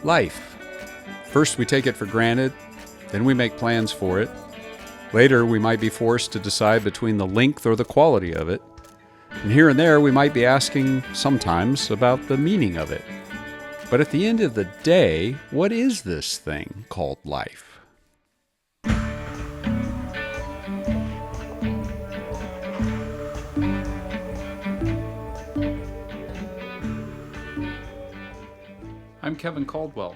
Life. First we take it for granted, then we make plans for it. Later we might be forced to decide between the length or the quality of it. And here and there we might be asking sometimes about the meaning of it. But at the end of the day, what is this thing called life? I'm Kevin Caldwell.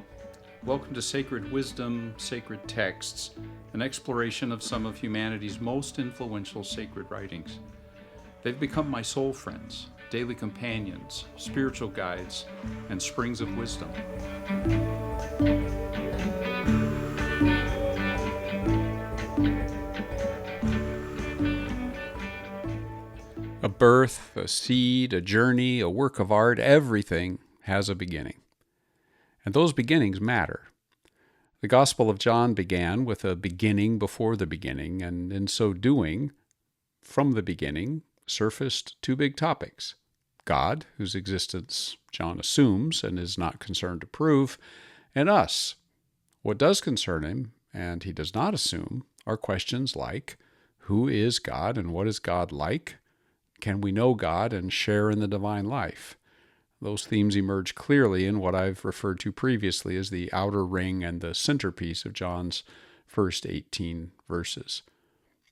Welcome to Sacred Wisdom, Sacred Texts, an exploration of some of humanity's most influential sacred writings. They've become my soul friends, daily companions, spiritual guides, and springs of wisdom. A birth, a seed, a journey, a work of art, everything has a beginning. And those beginnings matter. The Gospel of John began with a beginning before the beginning, and in so doing, from the beginning, surfaced two big topics. God, whose existence John assumes and is not concerned to prove, and us. What does concern him, and he does not assume, are questions like, who is God and what is God like? Can we know God and share in the divine life? Those themes emerge clearly in what I've referred to previously as the outer ring and the centerpiece of John's first 18 verses.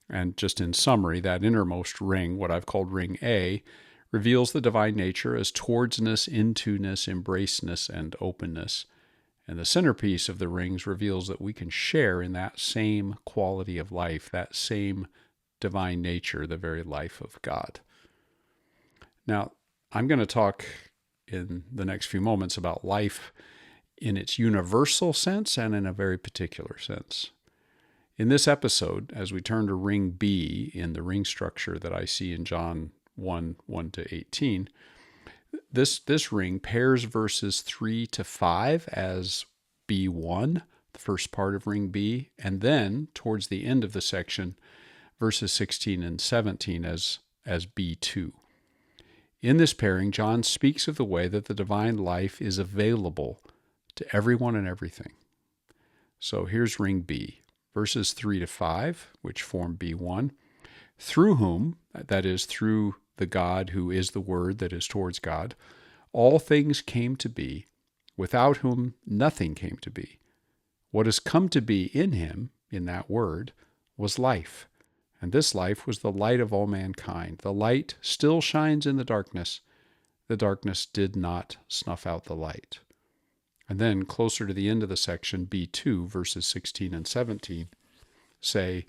And just in summary, that innermost ring, what I've called ring A, reveals the divine nature as towardsness, into-ness, embraceness, and openness. And the centerpiece of the rings reveals that we can share in that same quality of life, that same divine nature, the very life of God. Now, I'm going to talk in the next few moments about life in its universal sense and in a very particular sense. In this episode, as we turn to ring B in the ring structure that I see in John 1:1-18, this ring pairs verses 3 to 5 as B1, the first part of ring B, and then towards the end of the section, verses 16 and 17 as B2. In this pairing, John speaks of the way that the divine life is available to everyone and everything. So here's ring B, verses 3 to 5, which form B1, through whom, that is, through the God who is the Word that is towards God, all things came to be, without whom nothing came to be. What has come to be in him, in that Word, was life. And this life was the light of all mankind. The light still shines in the darkness. The darkness did not snuff out the light. And then, closer to the end of the section, B2, verses 16 and 17, say,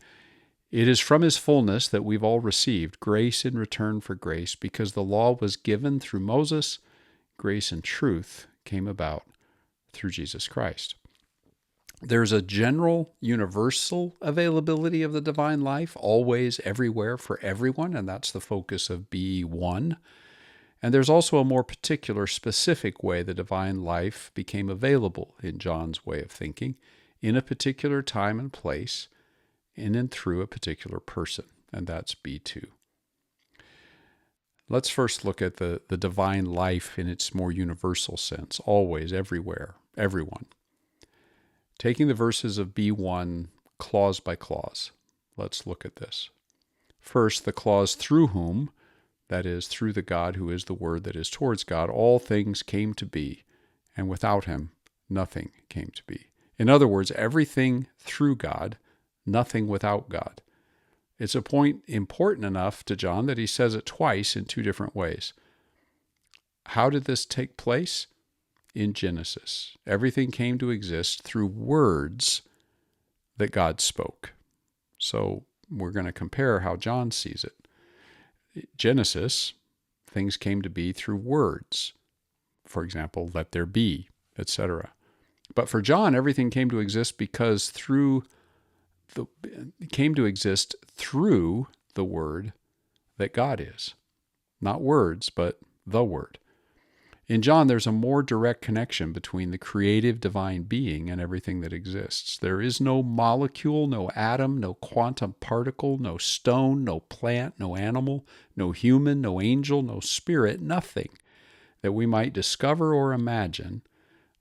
it is from his fullness that we've all received grace in return for grace, because the law was given through Moses, grace and truth came about through Jesus Christ. There's a general, universal availability of the divine life, always, everywhere, for everyone, and that's the focus of B1. And there's also a more particular, specific way the divine life became available in John's way of thinking, in a particular time and place, in and through a particular person, and that's B2. Let's first look at the divine life in its more universal sense, always, everywhere, everyone. Taking the verses of B1 clause by clause, let's look at this. First, the clause through whom, that is, through the God who is the Word that is towards God, all things came to be, and without him, nothing came to be. In other words, everything through God, nothing without God. It's a point important enough to John that he says it twice in two different ways. How did this take place? In Genesis. Everything came to exist through words that God spoke. So we're going to compare how John sees it. Genesis, things came to be through words. For example, let there be, etc. But for John, everything came to exist because it came to exist through the Word that God is. Not words, but the Word. In John, there's a more direct connection between the creative divine being and everything that exists. There is no molecule, no atom, no quantum particle, no stone, no plant, no animal, no human, no angel, no spirit, nothing that we might discover or imagine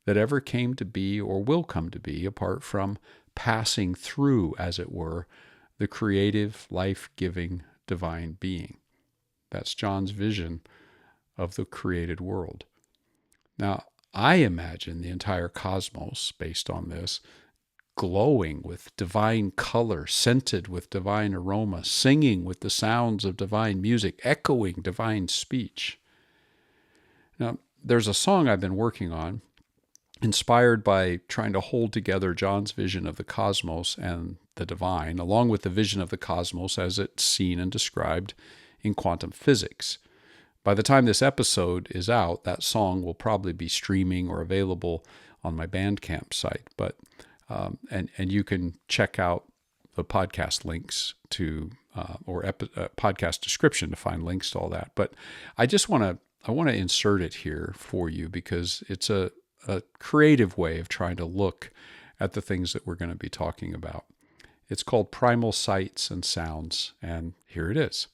that ever came to be or will come to be apart from passing through, as it were, the creative, life-giving, divine being. That's John's vision of the created world. Now, I imagine the entire cosmos, based on this, glowing with divine color, scented with divine aroma, singing with the sounds of divine music, echoing divine speech. Now, there's a song I've been working on, inspired by trying to hold together John's vision of the cosmos and the divine, along with the vision of the cosmos as it's seen and described in quantum physics. By the time this episode is out, that song will probably be streaming or available on my Bandcamp site. But and you can check out the podcast links to podcast description to find links to all that. But I want to insert it here for you because it's a creative way of trying to look at the things that we're going to be talking about. It's called Primal Sights and Sounds, and here it is.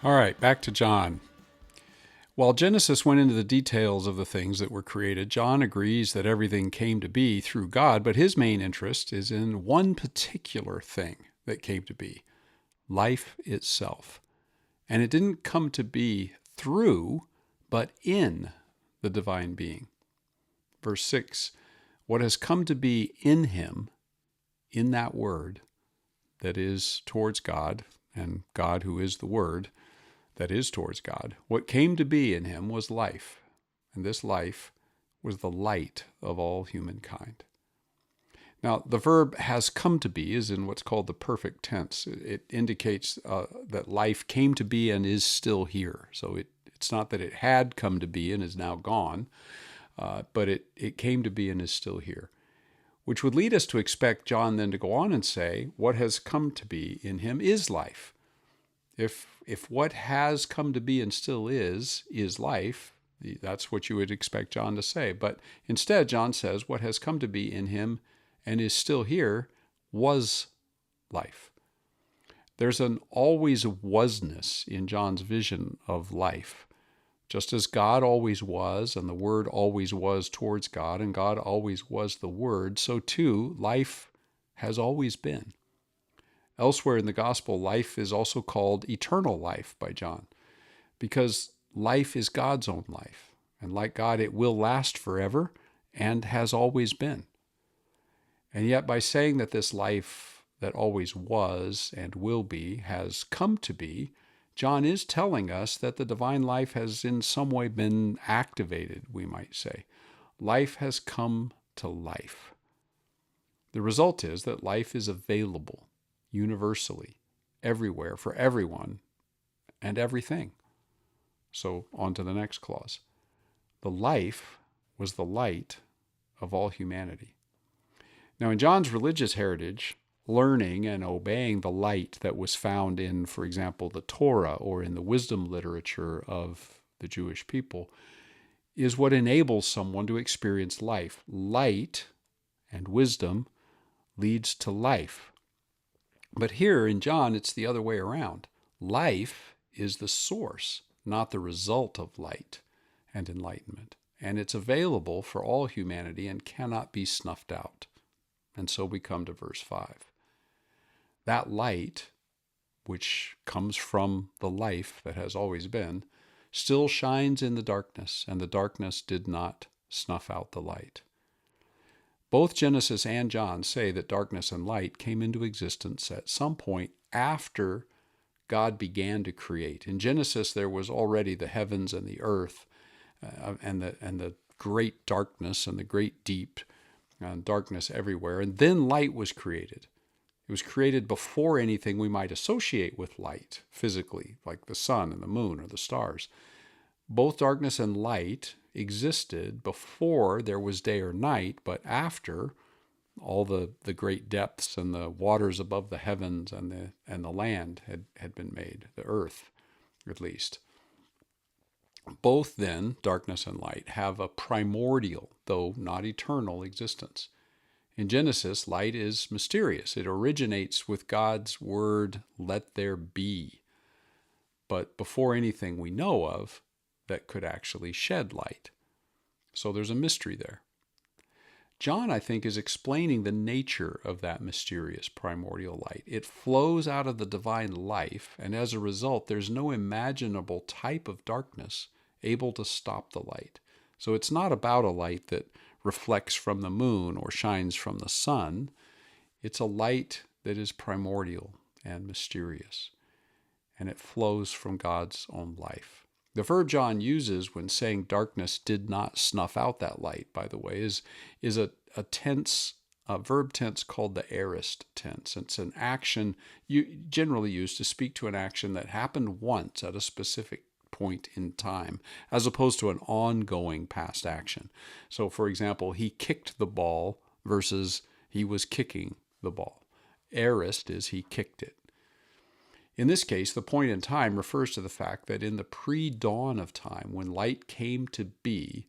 All right, back to John. While Genesis went into the details of the things that were created, John agrees that everything came to be through God, but his main interest is in one particular thing that came to be, life itself. And it didn't come to be through, but in the divine being. Verse 6, what has come to be in him, in that word that is towards God, and God who is the word that is towards God, what came to be in him was life, and this life was the light of all humankind. Now, the verb has come to be is in what's called the perfect tense. It indicates that life came to be and is still here. So it's not that it had come to be and is now gone, but it came to be and is still here, which would lead us to expect John then to go on and say, what has come to be in him is life. If what has come to be and still is life, that's what you would expect John to say. But instead, John says, what has come to be in him and is still here was life. There's an always wasness in John's vision of life. Just as God always was, and the Word always was towards God, and God always was the Word, so too life has always been. Elsewhere in the Gospel, life is also called eternal life by John, because life is God's own life. And like God, it will last forever and has always been. And yet by saying that this life that always was and will be has come to be, John is telling us that the divine life has in some way been activated, we might say. Life has come to life. The result is that life is available universally, everywhere, for everyone and everything. So on to the next clause. The life was the light of all humanity. Now in John's religious heritage, learning and obeying the light that was found in, for example, the Torah or in the wisdom literature of the Jewish people is what enables someone to experience life. Light and wisdom leads to life. But here in John, it's the other way around. Life is the source, not the result of light and enlightenment. And it's available for all humanity and cannot be snuffed out. And so we come to verse 5. That light, which comes from the life that has always been, still shines in the darkness, and the darkness did not snuff out the light. Both Genesis and John say that darkness and light came into existence at some point after God began to create. In Genesis, there was already the heavens and the earth, and the great darkness and the great deep, and darkness everywhere. And then light was created. It was created before anything we might associate with light physically, like the sun and the moon or the stars. Both darkness and light existed before there was day or night, but after all the great depths and the waters above the heavens and the land had been made, the earth at least. Both then, darkness and light, have a primordial, though not eternal, existence. In Genesis, light is mysterious. It originates with God's word, let there be. But before anything we know of that could actually shed light. So there's a mystery there. John, I think, is explaining the nature of that mysterious primordial light. It flows out of the divine life, and as a result, there's no imaginable type of darkness able to stop the light. So it's not about a light that reflects from the moon or shines from the sun. It's a light that is primordial and mysterious, and it flows from God's own life. The verb John uses when saying darkness did not snuff out that light, by the way, is a verb tense called the aorist tense. It's an action generally used to speak to an action that happened once at a specific point in time, as opposed to an ongoing past action. So, for example, he kicked the ball versus he was kicking the ball. Aorist is he kicked it. In this case, the point in time refers to the fact that in the pre-dawn of time, when light came to be,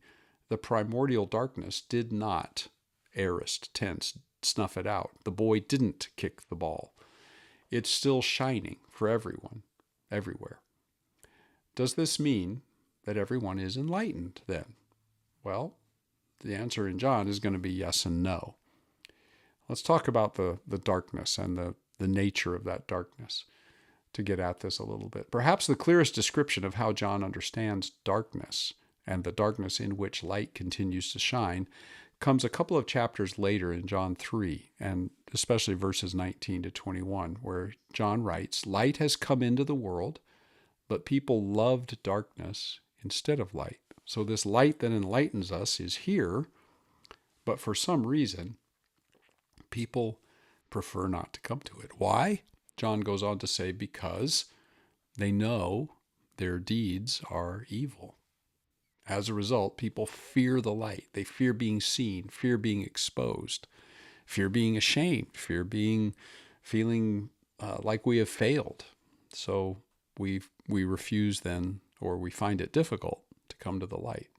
the primordial darkness did not, aorist tense, snuff it out. The boy didn't kick the ball. It's still shining for everyone, everywhere. Does this mean that everyone is enlightened then? Well, the answer in John is going to be yes and no. Let's talk about the darkness and the nature of that darkness to get at this a little bit. Perhaps the clearest description of how John understands darkness and the darkness in which light continues to shine comes a couple of chapters later in John 3, and especially verses 19 to 21, where John writes, "Light has come into the world, but people loved darkness instead of light." So this light that enlightens us is here, but for some reason, people prefer not to come to it. Why? John goes on to say, because they know their deeds are evil. As a result, people fear the light. They fear being seen, fear being exposed, fear being ashamed, feeling like we have failed. So we refuse then, or we find it difficult to come to the light.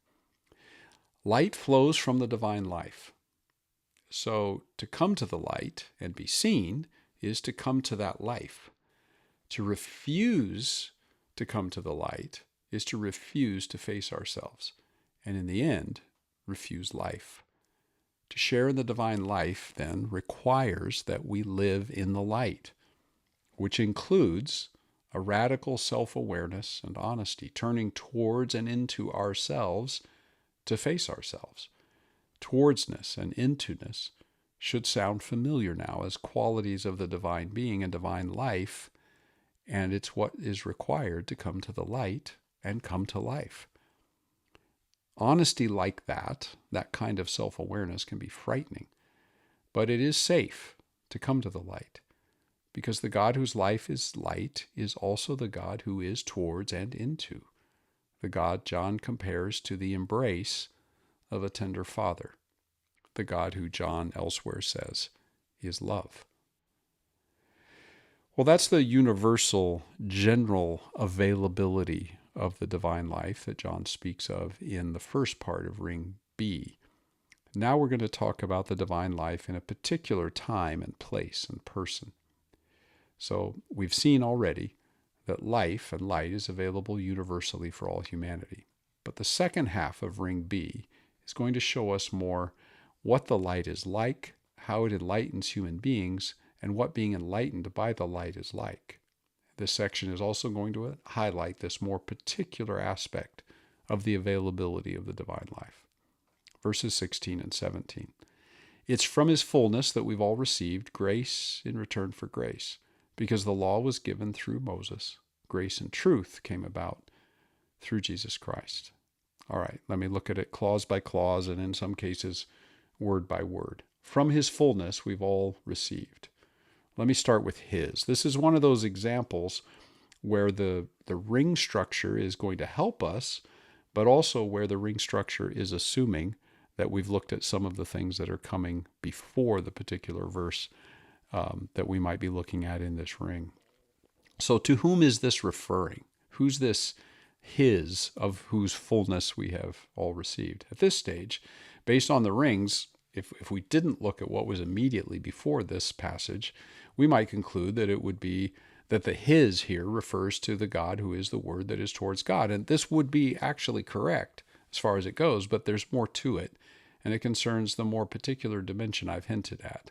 Light flows from the divine life. So to come to the light and be seen is to come to that life. To refuse to come to the light is to refuse to face ourselves, and in the end, refuse life. To share in the divine life, then, requires that we live in the light, which includes a radical self-awareness and honesty, turning towards and into ourselves to face ourselves. Towardsness and into-ness should sound familiar now as qualities of the divine being and divine life, and it's what is required to come to the light and come to life. Honesty like that kind of self-awareness can be frightening, but it is safe to come to the light, because the God whose life is light is also the God who is towards and into, the God John compares to the embrace of a tender father, the God who John elsewhere says is love. Well, that's the universal, general availability of the divine life that John speaks of in the first part of Ring B. Now we're going to talk about the divine life in a particular time and place and person. So we've seen already that life and light is available universally for all humanity. But the second half of Ring B is going to show us more what the light is like, how it enlightens human beings, and what being enlightened by the light is like. This section is also going to highlight this more particular aspect of the availability of the divine life. Verses 16 and 17. It's from his fullness that we've all received grace in return for grace, because the law was given through Moses. Grace and truth came about through Jesus Christ. All right, let me look at it clause by clause, and in some cases, word by word. From his fullness we've all received. Let me start with his. This is one of those examples where the ring structure is going to help us, but also where the ring structure is assuming that we've looked at some of the things that are coming before the particular verse that we might be looking at in this ring. So to whom is this referring? Who's this his of whose fullness we have all received? At this stage, based on the rings, if we didn't look at what was immediately before this passage, we might conclude that it would be that the his here refers to the God who is the Word that is towards God. And this would be actually correct as far as it goes, but there's more to it, and it concerns the more particular dimension I've hinted at.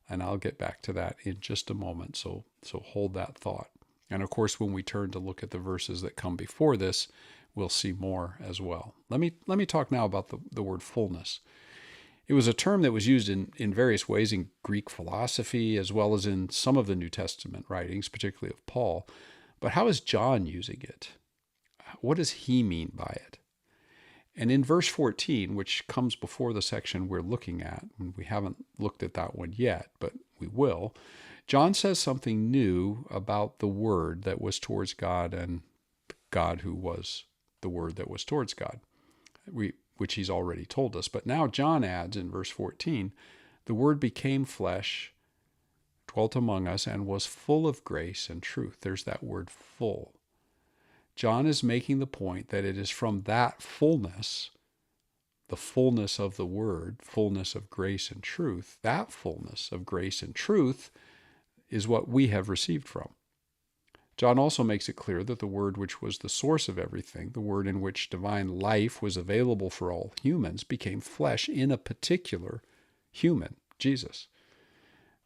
And I'll get back to that in just a moment, so hold that thought. And of course, when we turn to look at the verses that come before this, we'll see more as well. Let me talk now about the word fullness. It was a term that was used in various ways in Greek philosophy, as well as in some of the New Testament writings, particularly of Paul. But how is John using it? What does he mean by it? And in verse 14, which comes before the section we're looking at, and we haven't looked at that one yet, but we will, John says something new about the Word that was towards God and God who was the Word that was towards God, which he's already told us. But now John adds in verse 14, the Word became flesh, dwelt among us, and was full of grace and truth. There's that word full. John is making the point that it is from that fullness, the fullness of the Word, fullness of grace and truth, that fullness of grace and truth is what we have received from. John also makes it clear that the Word which was the source of everything, the Word in which divine life was available for all humans, became flesh in a particular human, Jesus.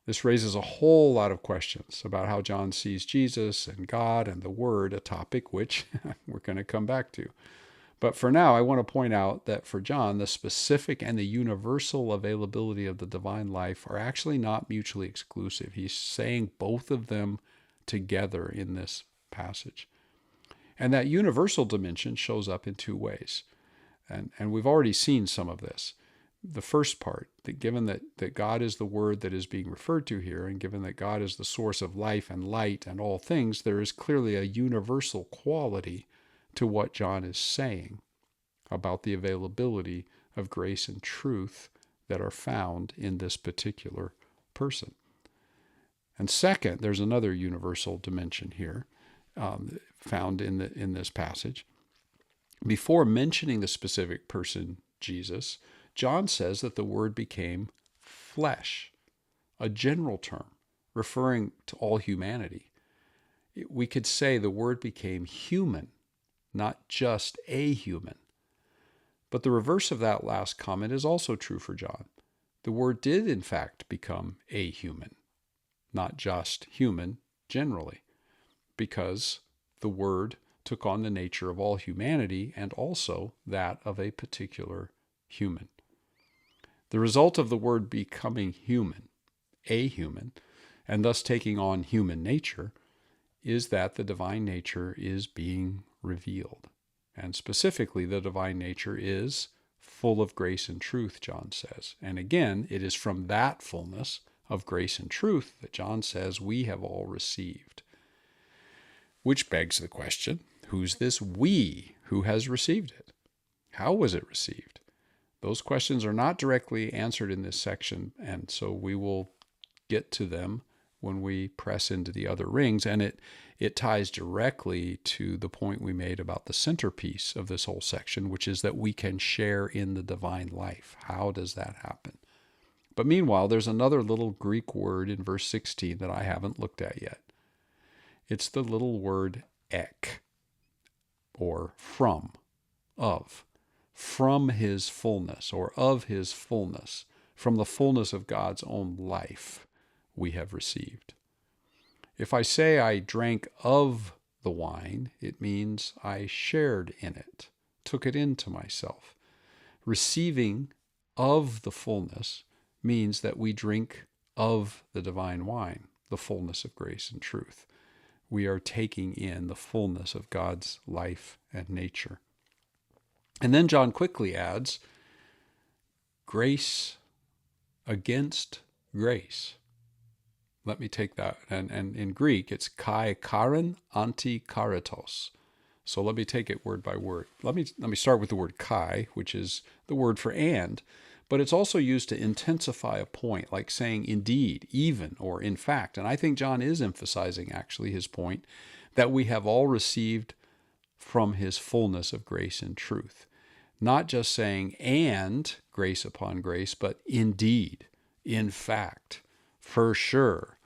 This raises a whole lot of questions about how John sees Jesus and God and the Word, a topic which we're going to come back to. But for now, I want to point out that for John, the specific and the universal availability of the divine life are actually not mutually exclusive. He's saying both of them together in this passage. And that universal dimension shows up in two ways. And we've already seen some of this. The first part, that given that God is the Word that is being referred to here, and given that God is the source of life and light and all things, there is clearly a universal quality to what John is saying about the availability of grace and truth that are found in this particular person. And second, there's another universal dimension here found in this passage. Before mentioning the specific person, Jesus, John says that the Word became flesh, a general term referring to all humanity. We could say the Word became human, not just a human. But the reverse of that last comment is also true for John. The Word did, in fact, become a human, not just human generally, because the Word took on the nature of all humanity and also that of a particular human. The result of the Word becoming human, a human, and thus taking on human nature, is that the divine nature is being revealed. And specifically, the divine nature is full of grace and truth, John says. And again, it is from that fullness of grace and truth that John says we have all received. Which begs the question, who's this we who has received it? How was it received? Those questions are not directly answered in this section, and so we will get to them when we press into the other rings, and it ties directly to the point we made about the centerpiece of this whole section, which is that we can share in the divine life. How does that happen? But meanwhile, there's another little Greek word in verse 16 that I haven't looked at yet. It's the little word ek, or from, of, from his fullness, or of his fullness, from the fullness of God's own life we have received. If I say I drank of the wine, it means I shared in it, took it into myself. Receiving of the fullness means that we drink of the divine wine, the fullness of grace and truth. We are taking in the fullness of God's life and nature. And then John quickly adds, grace against grace. Let me take that. And in Greek, it's kai karen anti karatos. So let me take it word by word. Let me start with the word kai, which is the word for and, but it's also used to intensify a point, like saying indeed, even, or in fact. And I think John is emphasizing actually his point that we have all received from his fullness of grace and truth. Not just saying and grace upon grace, but indeed, in fact, for sure,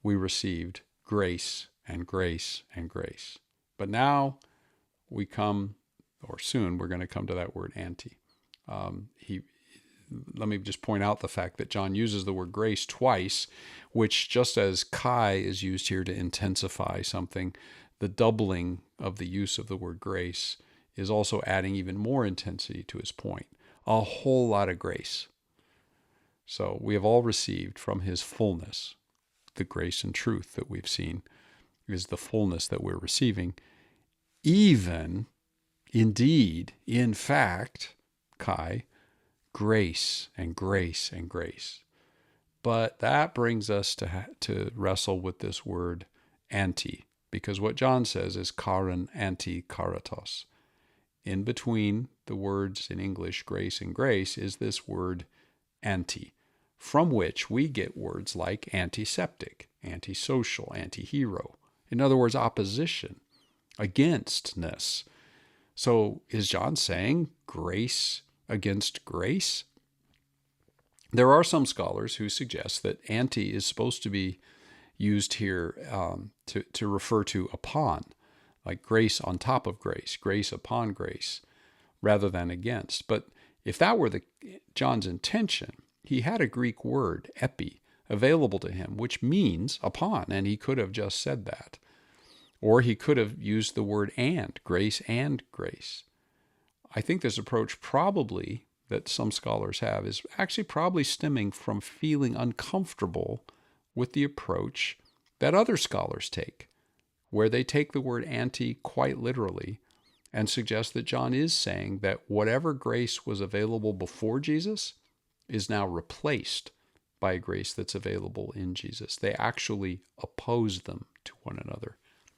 we received grace and grace and grace. But now we come, or soon we're going to come to that word anti. Let me just point out the fact that John uses the word grace twice, which just as kai is used here to intensify something, the doubling of the use of the word grace is also adding even more intensity to his point. A whole lot of grace. So we have all received from his fullness. The grace and truth that we've seen is the fullness that we're receiving. Even, indeed, in fact, kai, grace and grace and grace. But that brings us to wrestle with this word anti, because what John says is karen anti karatos. In between the words in English, grace and grace, is this word anti, from which we get words like antiseptic, antisocial, antihero. In other words, opposition, againstness. So is John saying grace against grace? There are some scholars who suggest that anti is supposed to be used here to refer to upon, like grace on top of grace upon grace, rather than against. But if that were John's intention, he had a Greek word, epi, available to him, which means upon, and he could have just said that. Or he could have used the word and grace. I think this approach probably, that some scholars have, is actually probably stemming from feeling uncomfortable with the approach that other scholars take, where they take the word anti quite literally and suggest that John is saying that whatever grace was available before Jesus is now replaced by a grace that's available in Jesus. They actually oppose them to one another.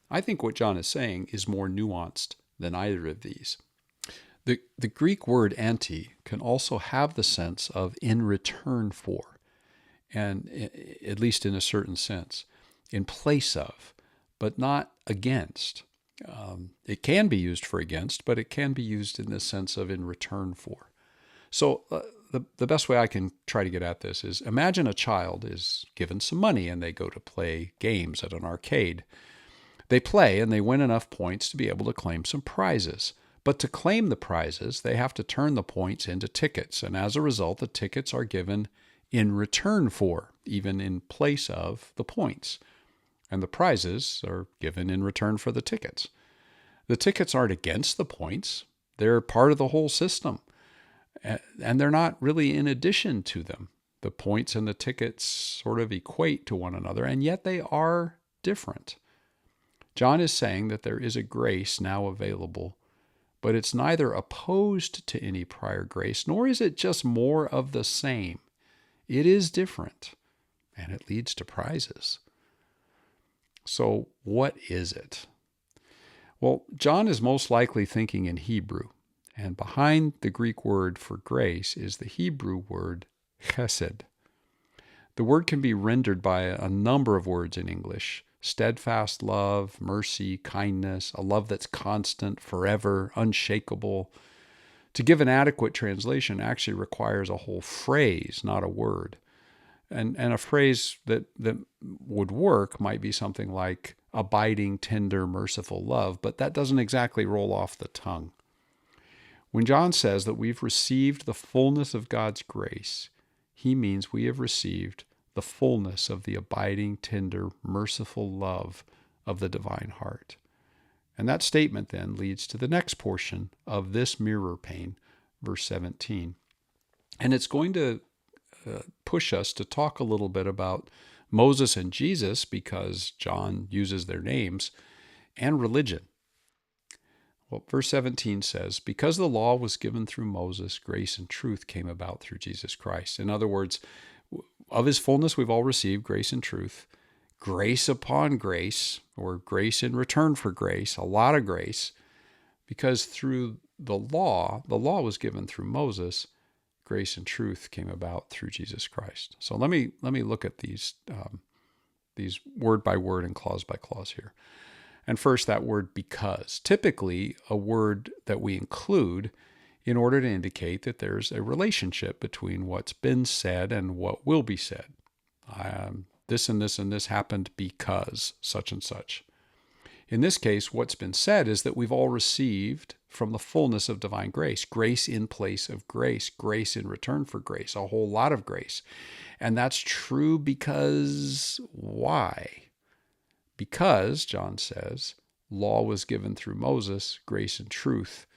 I think what John is saying is more nuanced than either of these. The Greek word anti can also have the sense of in return for, and at least in a certain sense, in place of, but not against. It can be used for against, but it can be used in the sense of in return for. So the best way I can try to get at this is, imagine a child is given some money and they go to play games at an arcade. They play and they win enough points to be able to claim some prizes. But to claim the prizes, they have to turn the points into tickets. And as a result, the tickets are given in return for, even in place of, the points. And the prizes are given in return for the tickets. The tickets aren't against the points. They're part of the whole system. And they're not really in addition to them. The points and the tickets sort of equate to one another, and yet they are different. John is saying that there is a grace now available, but it's neither opposed to any prior grace, nor is it just more of the same. It is different, and it leads to prizes. So what is it? Well, John is most likely thinking in Hebrew, and behind the Greek word for grace is the Hebrew word chesed. The word can be rendered by a number of words in English: steadfast love, mercy, kindness, a love that's constant, forever, unshakable. To give an adequate translation actually requires a whole phrase, not a word. And a phrase that would work might be something like abiding, tender, merciful love, but that doesn't exactly roll off the tongue. When John says that we've received the fullness of God's grace, he means we have received the fullness of the abiding, tender, merciful love of the divine heart. And that statement then leads to the next portion of this mirror pane, verse 17. And it's going to push us to talk a little bit about Moses and Jesus, because John uses their names, and religion. Well, verse 17 says, because the law was given through Moses, grace and truth came about through Jesus Christ. In other words, of his fullness we've all received grace and truth, grace upon grace, or grace in return for grace, a lot of grace, because through the law was given through Moses, grace and truth came about through Jesus Christ. So let me look at these word by word and clause by clause here. And first, that word because, typically a word that we include in order to indicate that there's a relationship between what's been said and what will be said. This and this and this happened because such and such. In this case, what's been said is that we've all received from the fullness of divine grace, grace in place of grace, grace in return for grace, a whole lot of grace. And that's true because why? Because, John says, law was given through Moses, grace and truth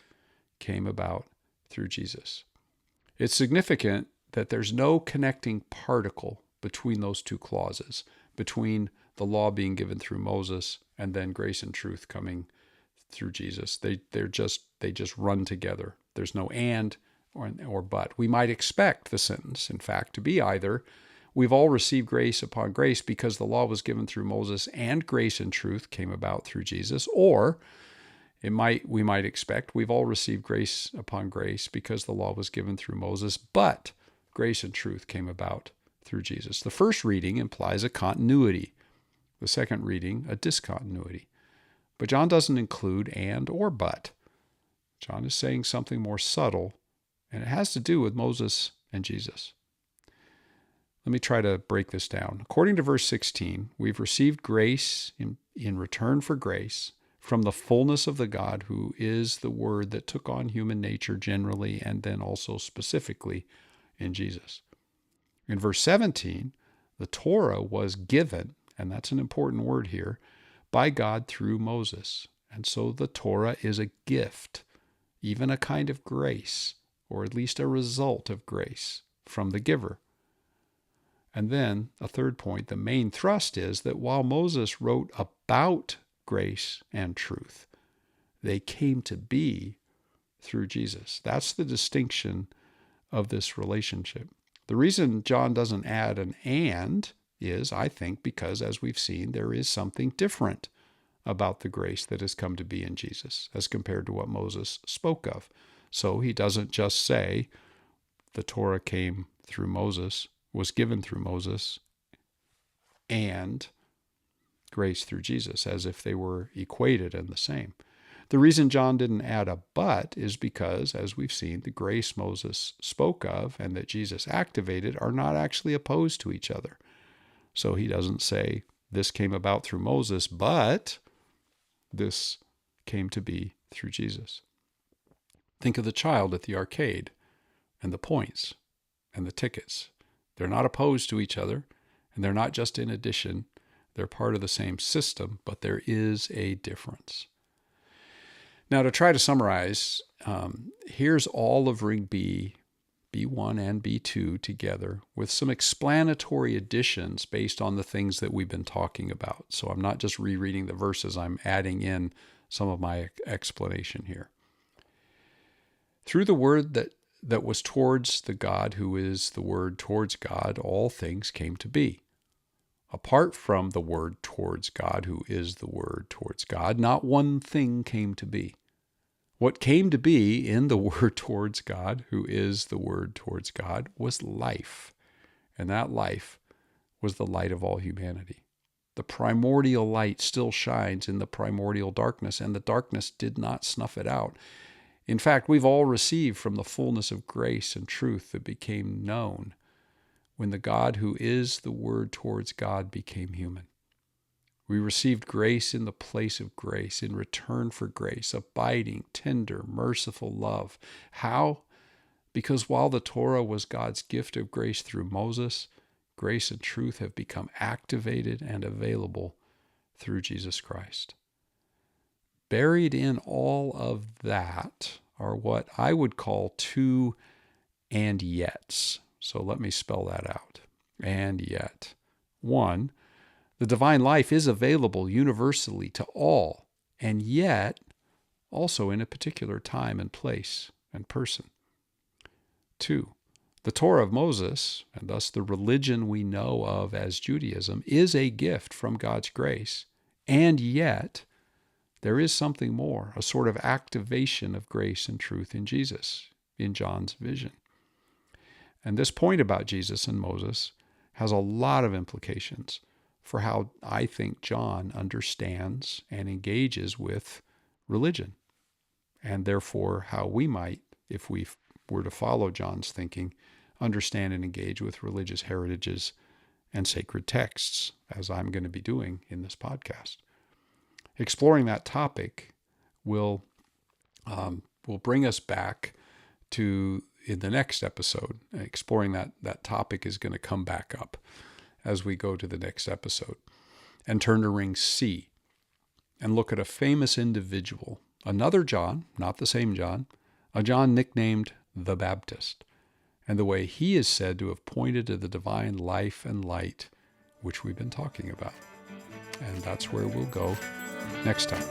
came about through Jesus. It's significant that there's no connecting particle between those two clauses, between the law being given through Moses and then grace and truth coming through Jesus. They just run together. There's no and or but. We might expect the sentence, in fact, to be either we've all received grace upon grace because the law was given through Moses and grace and truth came about through Jesus, or we might expect we've all received grace upon grace because the law was given through Moses, but grace and truth came about through Jesus. The first reading implies a continuity. The second reading, a discontinuity. But John doesn't include and or but. John is saying something more subtle, and it has to do with Moses and Jesus. Let me try to break this down. According to verse 16, we've received grace in return for grace from the fullness of the God who is the Word that took on human nature generally and then also specifically in Jesus. In verse 17, the Torah was given, and that's an important word here, by God through Moses. And so the Torah is a gift, even a kind of grace, or at least a result of grace from the giver. And then a third point, the main thrust is that while Moses wrote about grace and truth, they came to be through Jesus. That's the distinction of this relationship. The reason John doesn't add an and is, I think, because, as we've seen, there is something different about the grace that has come to be in Jesus as compared to what Moses spoke of. So he doesn't just say the Torah came through Moses, was given through Moses, and grace through Jesus, as if they were equated and the same. The reason John didn't add a but is because, as we've seen, the grace Moses spoke of and that Jesus activated are not actually opposed to each other. So he doesn't say this came about through Moses, but this came to be through Jesus. Think of the child at the arcade and the points and the tickets. They're not opposed to each other, and they're not just in addition. They're part of the same system, but there is a difference. Now, to try to summarize, here's all of Ring B, B1 and B2 together with some explanatory additions based on the things that we've been talking about. So I'm not just rereading the verses, I'm adding in some of my explanation here. Through the word that was towards the God who is the word towards God, all things came to be. Apart from the word towards God who is the word towards God, not one thing came to be. What came to be in the word towards God, who is the word towards God, was life. And that life was the light of all humanity. The primordial light still shines in the primordial darkness, and the darkness did not snuff it out. In fact, we've all received from the fullness of grace and truth that became known when the God who is the word towards God became human. We received grace in the place of grace, in return for grace, abiding, tender, merciful love. How? Because while the Torah was God's gift of grace through Moses, grace and truth have become activated and available through Jesus Christ. Buried in all of that are what I would call two and yets. So let me spell that out. And yet. One, the divine life is available universally to all, and yet also in a particular time and place and person. Two, the Torah of Moses, and thus the religion we know of as Judaism, is a gift from God's grace, and yet there is something more, a sort of activation of grace and truth in Jesus, in John's vision. And this point about Jesus and Moses has a lot of implications for how I think John understands and engages with religion, and therefore how we might, if we were to follow John's thinking, understand and engage with religious heritages and sacred texts, as I'm going to be doing in this podcast. Exploring that topic will bring us back to, in the next episode, exploring that topic is going to come back up as we go to the next episode, and turn to Ring C and look at a famous individual, another John, not the same John, a John nicknamed the Baptist, and the way he is said to have pointed to the divine life and light which we've been talking about. And that's where we'll go next time.